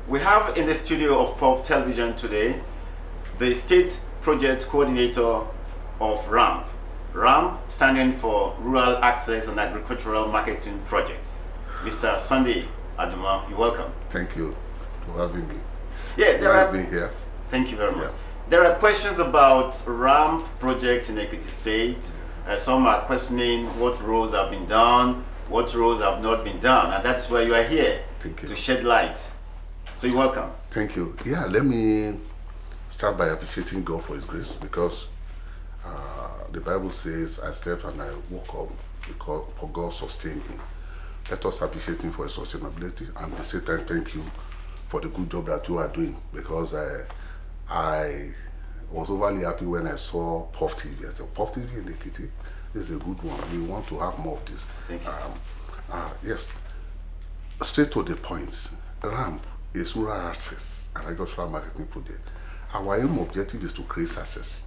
We have in the studio of POV Television today the State Project Coordinator of RAAMP. RAAMP standing for Rural Access and Agricultural Marketing Project. Mr. Sunday Adunmo, you're welcome. Thank you for having me. Yeah, there are being here. Thank you very much. There are questions about RAAMP project in Ekiti State. Some are questioning what roles have been done, what roles have not been done, and that's why you are here to shed light. So you're welcome. Thank you. Yeah, let me start by appreciating God for His grace, because the Bible says, I slept and I woke up because for God sustained me. Let us appreciate Him for His sustainability, and at the same time thank you for the good job that you are doing, because I was overly happy when I saw POV TV. I said, POV TV in Ekiti, this is a good one. We want to have more of this. Thank you. Yes, straight to the point. RAAMP is Rural Access and Agricultural Marketing Project. Our aim objective is to create access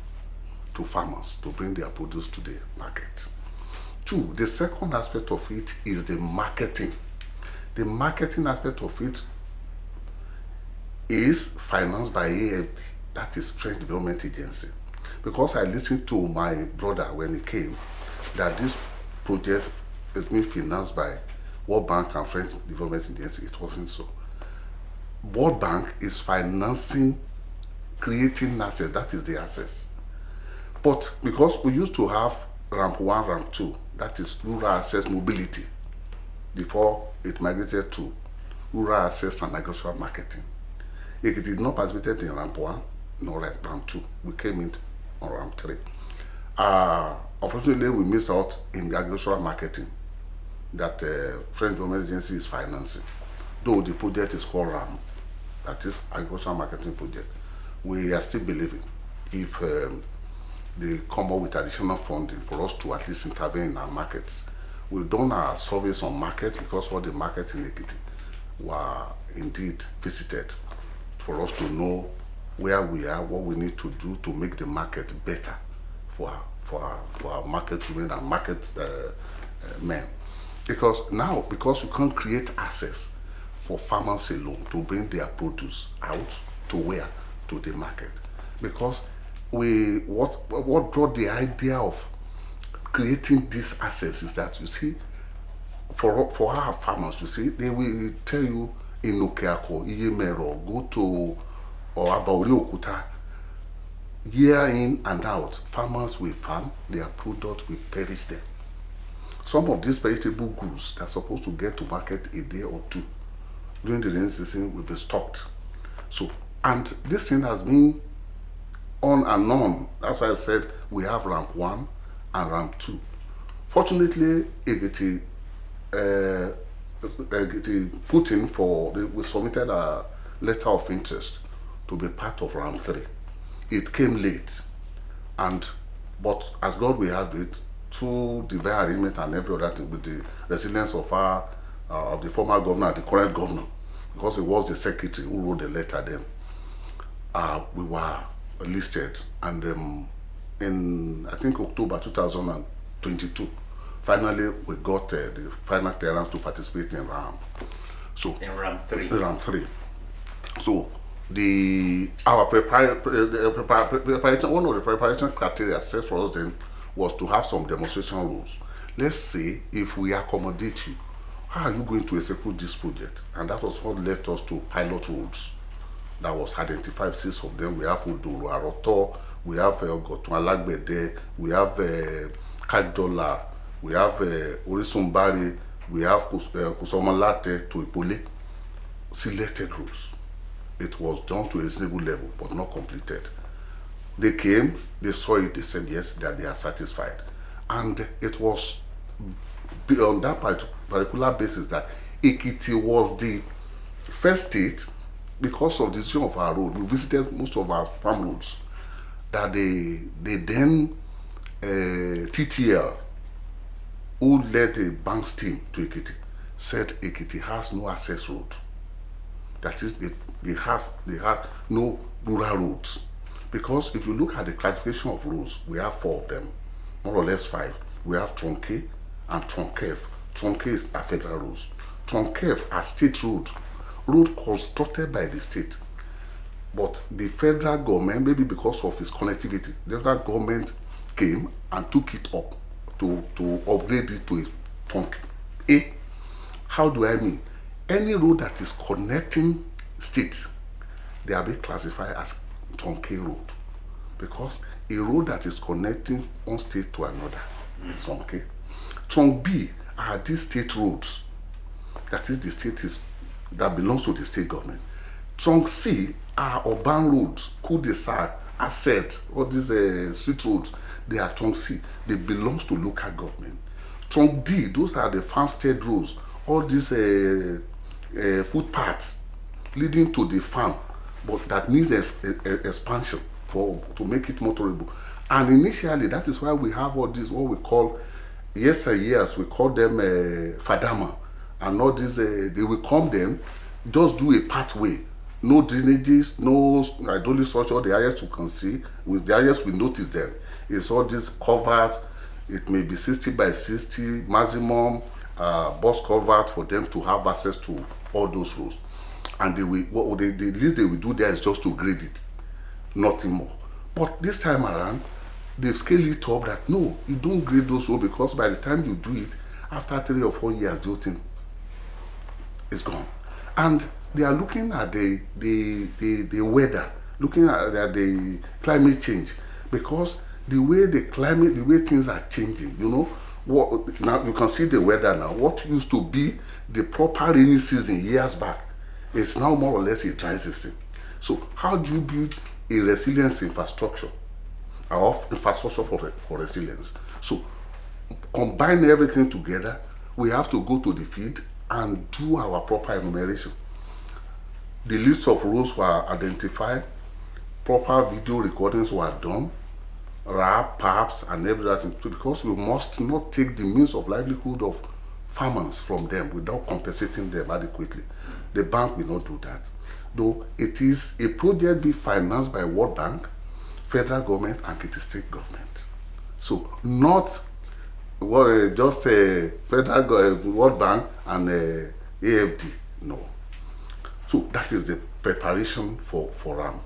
to farmers to bring their produce to the market. Two, the second aspect of it is the marketing. The marketing aspect of it is financed by AFD, that is French Development Agency. Because I listened to my brother when he came, that this project is being financed by World Bank and French Development Agency. It wasn't so. World Bank is financing creating assets, that is the assets. But because we used to have RAAMP 1, RAAMP 2, that is Rural Access Mobility, before it migrated to Rural Access and Agricultural Marketing. It did not participate in RAAMP 1, nor RAAMP 2. We came in on RAAMP 3. Unfortunately, we missed out in the agricultural marketing that French Government Agency is financing. Though the project is called RAAMP, that is Agricultural Marketing Project, we are still believing if they come up with additional funding for us to at least intervene in our markets. We've done our surveys on markets, because all the markets in Ekiti were indeed visited, for us to know where we are, what we need to do to make the market better for our market women and market men. Because now, because you can't create access for farmers alone to bring their produce out to where? To the market. Because what brought the idea of creating this access is that, you see, for our farmers, you see, they will tell you in Okeako, Iyemero, go to or Abauri Okuta, year in and out, farmers will farm, their product will perish there. Some of these vegetable goods that are supposed to get to market a day or two during the rainy season will be stocked. So, and this thing has been on and on. That's why I said we have RAAMP 1 and RAAMP 2. Fortunately, Ekiti put in we submitted a letter of interest to be part of RAAMP 3. It came late, but as God will have it, through divine arrangement and every other thing, with the resilience of the former governor and the current governor, because it was the secretary who wrote the letter then, we were listed, and in I think October 2022, finally we got the final clearance to participate in RAAMP. So in RAAMP 3. RAAMP 3. So our preparation, one of the preparation criteria set for us then was to have some demonstration rules. Let's say if we accommodate you, how are you going to execute this project? And that was what led us to pilot roads. That was identified, 6 of them. We have Uduru Aroto, we have Gotwalagbede, we have Kajola, we have Orisumbari, we have Kusomalate to Ipole. Selected roads. It was done to a reasonable level, but not completed. They came, they saw it, they said yes, that they are satisfied. And it was on that particular basis that Ekiti was the first state, because of the decision of our road. We visited most of our farm roads, that they then TTL, who led the bank's team to Ekiti, said Ekiti has no access road. That is, they have no rural roads. Because if you look at the classification of roads, we have 4 of them, more or less 5. We have Tronke and Tronkev. Tronke is a federal roads. Tronkev are state roads road constructed by the state. But the federal government, maybe because of its connectivity, the federal government came and took it up to upgrade it to a trunk A. How do I mean? Any road that is connecting states, they are being classified as trunk A road. Because a road that is connecting one state to another is trunk A. Trunk B are these state roads. That is the state that belongs to the state government. Trunk C are urban roads, cul-de-sac, assets, all these street roads. They are trunk C. They belong to local government. Trunk D, those are the farmstead roads, all these footpaths leading to the farm, but that needs expansion to make it motorable. And initially, that is why we have all this, what we call, yesteryears, we call them Fadama. And all these, they will come then, just do a pathway. No drainages, no hydraulic structure. The highest you can see, with the highest we notice them, is all this covered. It may be 60 by 60 maximum bus covered for them to have access to all those roads. And the least they will do there is just to grade it, nothing more. But this time around, they've scaled it up that no, you don't grade those roads, because by the time you do it, after 3 or 4 years, the whole thing is gone. And they are looking at the weather, looking at the climate change, because the way things are changing, now you can see the weather now. What used to be the proper rainy season years back is now more or less a dry season. So how do you build a resilience infrastructure, or infrastructure for resilience? So combine everything together, we have to go to the field and do our proper enumeration. The list of roads were identified, proper video recordings were done, RAAMP, PAPs, and everything, because we must not take the means of livelihood of farmers from them without compensating them adequately. The bank will not do that. Though it is a project being financed by World Bank, federal government, and Ekiti State government. So not just a federal World Bank and AFD, no. So that is the preparation for RAAMP.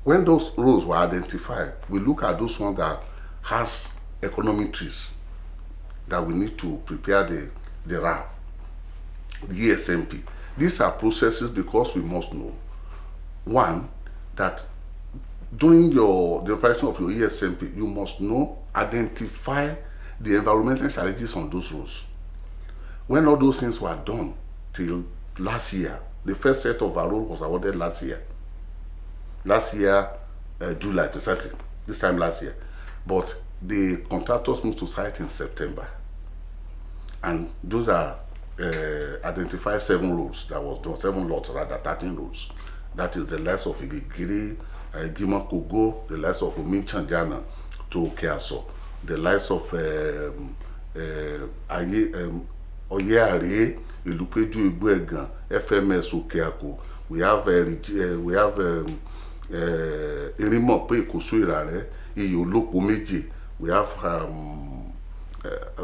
When those roads were identified, we look at those ones that has economic trees that we need to prepare the RAAMP, the ESMP. These are processes, because we must know, one, that during the preparation of your ESMP, you must identify the environmental challenges on those roads. When all those things were done till last year, the first set of our road was awarded last year. July precisely, this time last year. But the contractors moved to site in September. And those are identified 7 roads that was done, 7 lots rather, 13 roads. That is the likes of Igigiri, Gimakogo, the likes of Uminchanjana to Keaso, the likes of Oyeare, Ilupeju Igwegan, FMS Okeako. We have Erimo Pe Kusuirare, Iyolopo Meji. We have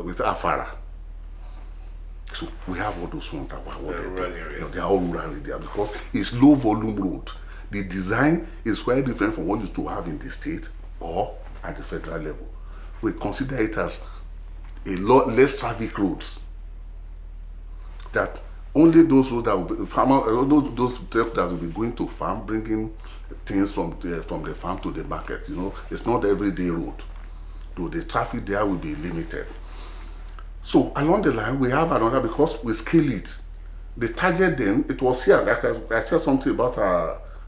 with Afara. So we have all those ones that were awarded. They are all rural areas because it's low volume road. The design is quite different from what you used to have in the state or at the federal level. We consider it as a lot less traffic roads. That only those roads that will be those trucks that will be going to farm, bringing things from the farm to the market. It's not everyday road. So the traffic there will be limited. So along the line, we have another, because we scale it. The target then, it was here. I said something about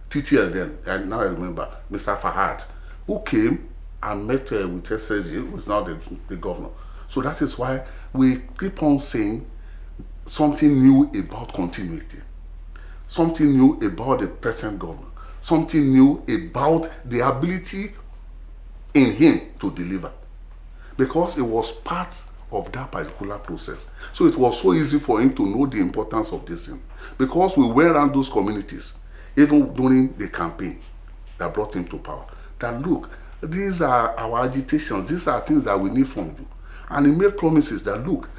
TTL then, and now I remember, Mr. Fahad, who came and met with SSG, who is now the governor. So that is why we keep on saying something new about continuity, something new about the present governor, something new about the ability in him to deliver, because it was part of that particular process. So it was so easy for him to know the importance of this thing, because we went around those communities even during the campaign that brought him to power, that look, these are our agitations, these are things that we need from you. And he made promises that look,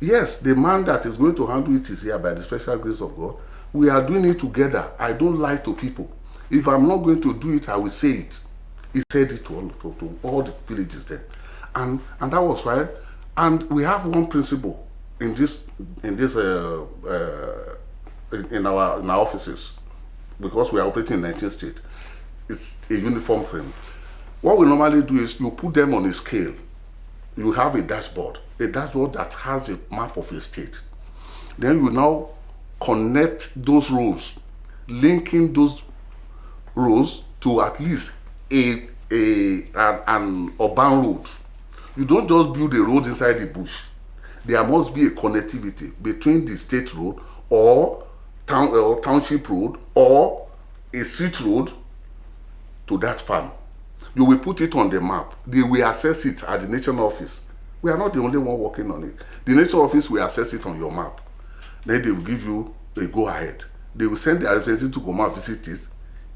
yes, the man that is going to handle it is here by the special grace of God, We are doing it together. I don't lie to people. If I'm not going to do it, I will say it. He said it to all the villages there. And that was why. And we have one principle in our offices, because we are operating in 19 states. It's a uniform thing. What we normally do is you put them on a scale. You have a dashboard that has a map of a state. Then you now connect those roads, linking those roads to at least an urban road. You don't just build a road inside the bush. There must be a connectivity between the state road or township road or a street road to that farm. You will put it on the map. They will assess it at the national office. We are not the only one working on it. The national office will assess it on your map. Then they will give you a go-ahead. They will send their representative to come and visit it.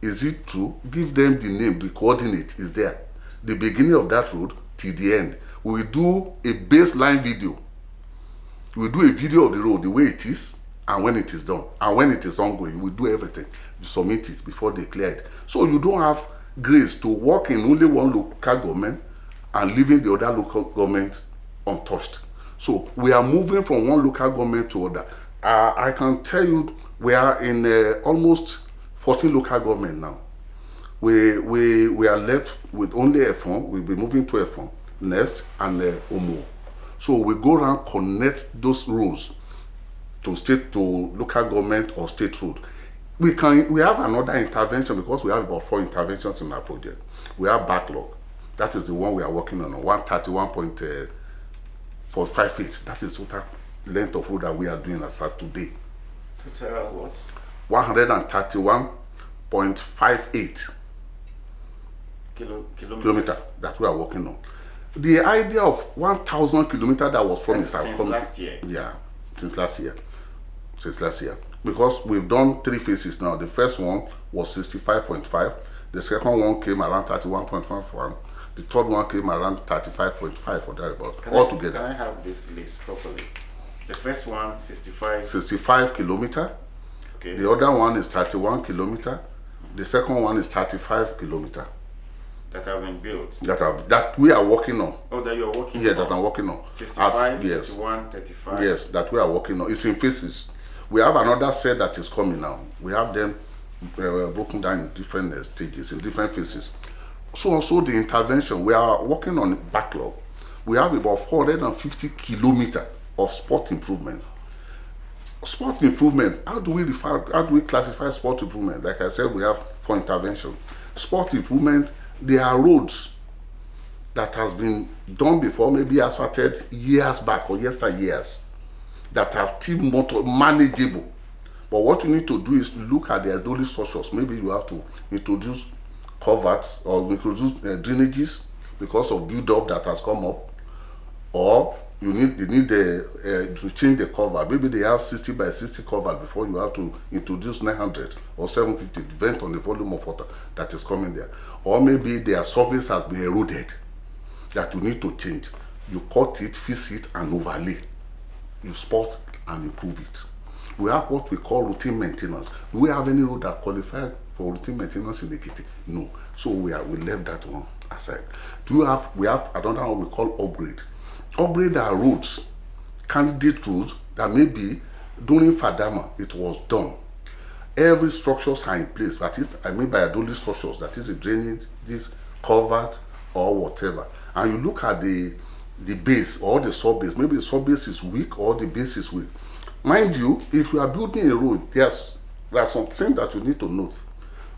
Is it true? Give them the name, the coordinate is there. The beginning of that road till the end. We will do a baseline video. We will do a video of the road, the way it is, and when it is done. And when it is ongoing, we will do everything. You submit it before they clear it. So you don't have grace to work in only one local government and leaving the other local government untouched. So we are moving from one local government to other. I can tell you we are in almost 14 local government now. We are left with only F1. We'll be moving to F1 next, and Omo. So we go around, connect those roads to local government or state road. We have another intervention, because we have about 4 interventions in our project. We have backlog. That is the one we are working on 131.45 feet. That is total length of road that we are doing as of today. Total what? 131.58 kilometer that we are working on. The idea of 1,000 kilometers that was promised since last year. Yeah, since last year. Because we've done 3 phases now. The first one was 65.5. The second one came around 31.51. The third one came around 35.5 or thereabout. Altogether. Can I have this list properly? The first one, 65 kilometer. Okay. The other one is 31 kilometer. The second one is 35 kilometer. That have been built. That we are working on. Oh, that you are working on? Yeah, that I'm working on. 65, yes. 31, 35. Yes, that we are working on. It's in phases. We have another set that is coming now. We have them broken down in different stages, in different phases. So also the intervention, we are working on backlog. We have about 450 kilometers of sport improvement. Sport improvement, how do we classify sport improvement? Like I said, we have 4 interventions. Sport improvement, there are roads that has been done before, maybe asphalted years back or yesteryears, that are still manageable. But what you need to do is look at the hydraulic structures. Maybe you have to introduce culverts or introduce drainages because of build-up that has come up, or you need to change the cover. Maybe they have 60 by 60 cover before you have to introduce 900 or 750, depending on the volume of water that is coming there. Or maybe their surface has been eroded that you need to change. You cut it, fix it, and overlay. You spot and improve it. We have what we call routine maintenance. Do we have any road that qualifies for routine maintenance in Ekiti? No. So we left that one aside. We have another one we call upgrade. Upgrade our roads, candidate roads that maybe during Fadama it was done. Every structures are in place. That is, I mean by hydraulic structures, that is the drainage, this culvert or whatever. And you look at the base or the sub-base. Maybe the sub-base is weak or the base is weak. Mind you, if you are building a road, there are some things that you need to note.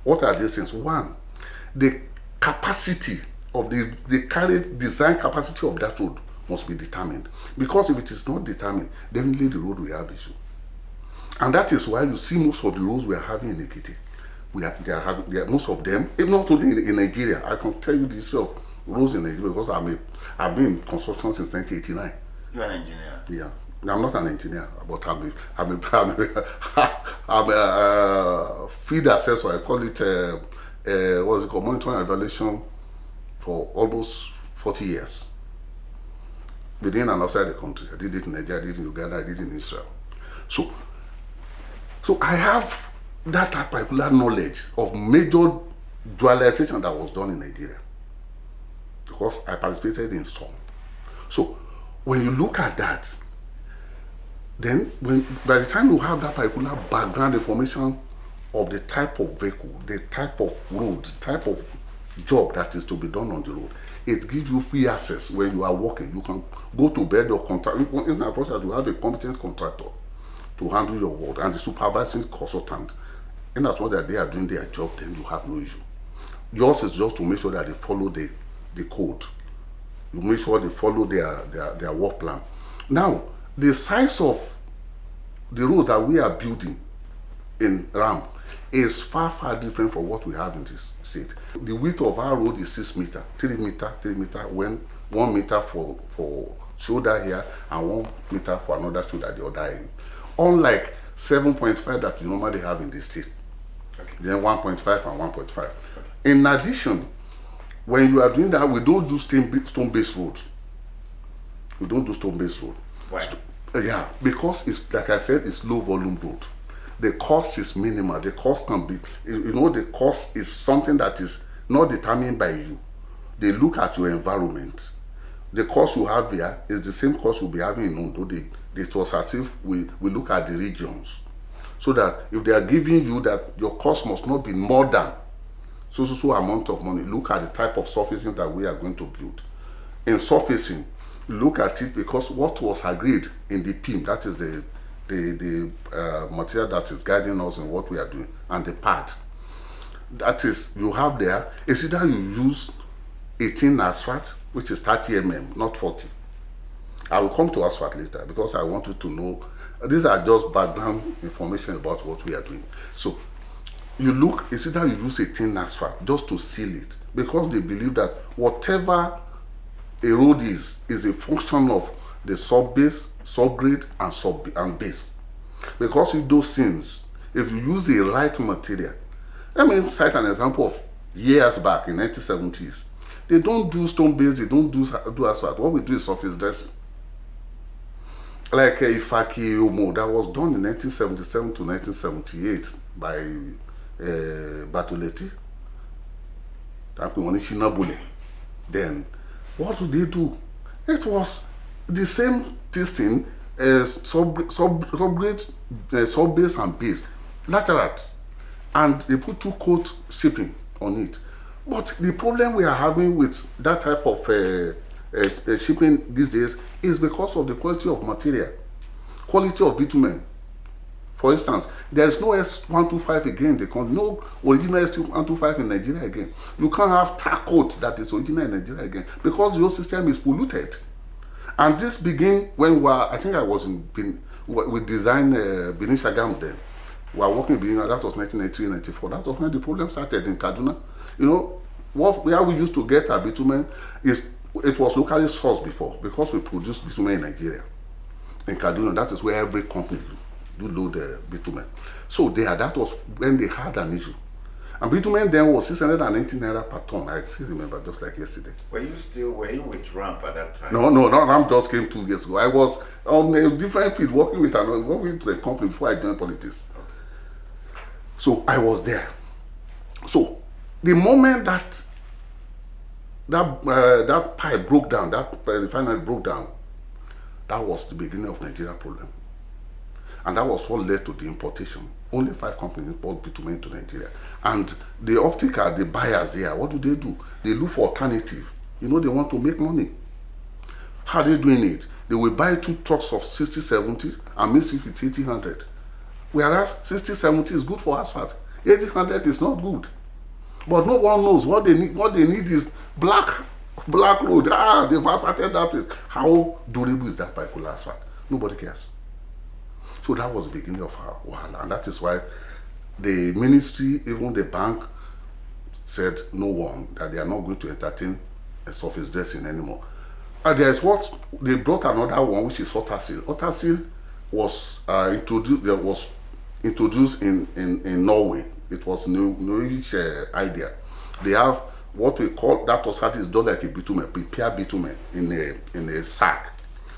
What are these things? One, the capacity of the carried design capacity of that road must be determined. Because if it is not determined, definitely the road will have issue. And that is why you see most of the roads we are having in Ekiti. Most of them, if not only in Nigeria. I can tell you the issue of roads in Nigeria because I've been in construction since 1989. You are an engineer? Yeah. I'm not an engineer, but I'm a field assessor. I call it monitoring and evaluation for almost 40 years. Within and outside the country. I did it in Nigeria, I did it in Uganda, I did it in Israel. So So I have that particular knowledge of major dualization that was done in Nigeria because I participated in some. So when you look at that, then by the time you have that particular background information of the type of vehicle, the type of road, the type of job that is to be done on the road, it gives you free access when you are working. You can go to bed your contract. It's not important you have a competent contractor to handle your work and the supervising consultant. And as long as they are doing their job, then you have no issue. Yours is just to make sure that they follow the code. You make sure they follow their work plan. Now, the size of the roads that we are building in RAAMP is far, far different from what we have in this state. The width of our road is 6 meters, 3 meters, when 1 meter for shoulder here and 1 meter for another shoulder the other end. Unlike 7.5 that you normally have in the state. Okay. Then 1.5 and 1.5. Okay. In addition, when you are doing that, we don't do stone-based road. We don't do stone-based road. Why? Yeah, because it's, like I said, it's low volume road. The cost is minimal. The cost can be, the cost is something that is not determined by you. They look at your environment. The cost you have here is the same cost you'll be having in Ondo. It was as if we look at the regions. So that if they are giving you that your cost must not be more than so amount of money, look at the type of surfacing that we are going to build. In surfacing, look at it because what was agreed in the PIM, that is the material that is guiding us in what we are doing, and the pad. That is, you have there, it's either you use 18 asphalt, which is 30 mm, not 40. I will come to asphalt later because I want you to know, these are just background information about what we are doing. So, you look, it's either you use 18 asphalt just to seal it, because they believe that whatever a road is a function of the sub-base, subgrade, and base. Because if those things, if you use the right material, let me cite an example of years back in 1970s. They don't do stone base, they don't do asphalt. What we do is surface dressing. Like Ifaki Omo, that was done in 1977 to 1978 by Batoleti. Then, what do they do? It was the same thing as subgrade, sub-base and base, laterite, and they put 2 coat shipping on it. But the problem we are having with that type of shipping these days is because of the quality of material, quality of bitumen. For instance, there is no S125 again. They can't, no original S125 in Nigeria again. You can't have tar coat that is original in Nigeria again because your system is polluted. And this began when I think I was in we designed Benin Shagam then. We were working in Benin, that was 1993-94. That was when the problem started in Kaduna. Where we used to get our bitumen it was locally sourced before because we produced bitumen in Nigeria. In Kaduna, that is where every company do load the bitumen. So that was when they had an issue. And bitumen then was 619 naira per ton. I still remember, just like yesterday. Were you with RAAMP at that time? No, RAAMP just came 2 years ago. I was on a different field working with the company before I joined politics. Okay. So I was there. So the moment that pipe broke down, that refinery broke down, that was the beginning of Nigerian problem. And that was what led to the importation. Only 5 companies import bitumen to Nigeria. And the optical, the buyers here, what do? They look for alternative. They want to make money. How are they doing it? They will buy 2 trucks of 60-70 and mix it with 80-100. Whereas 60-70 is good for asphalt. 80-100 is not good. But no one knows what they need. What they need is black road. They've asphalted that place. How durable is that particular asphalt? Nobody cares. So that was the beginning of our wahala, and that is why the ministry, even the bank, said that they are not going to entertain a surface dressing anymore. And there is what they brought another one, which is Otterseal. Otterseal was introduced in Norway. It was Norwegian idea. They have what we call that is done like a bitumen, prepared bitumen in a sack.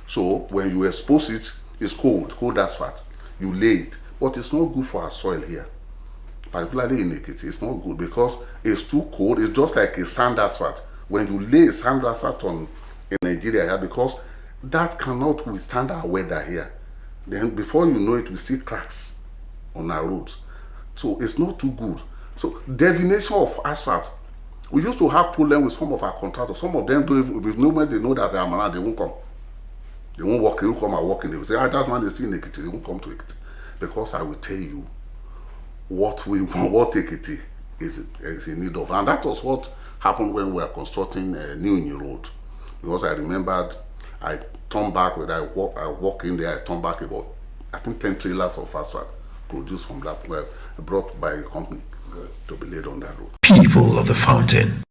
So when you expose it, it's cold asphalt. You lay it, but it's not good for our soil here, particularly in Ekiti. It's not good because it's too cold. It's just like a sand asphalt. When you lay a sand asphalt on in Nigeria here, because that cannot withstand our weather here, then before you know it, we see cracks on our roads. So it's not too good. So divination of asphalt. We used to have problem with some of our contractors. Some of them don't even, with no man, they know that they are around, they won't come. They won't walk, they won't come and walk in. They will say, that man is still in Ekiti, they won't come to Ekiti. Because I will tell you what Ekiti is in need of. And that was what happened when we were constructing New Road. Because I remembered, I turned back, when I walk in there, I turned back about, I think 10 trailers of asphalt produced from that, brought by a company. Good. To be laid on that road. People of the fountain,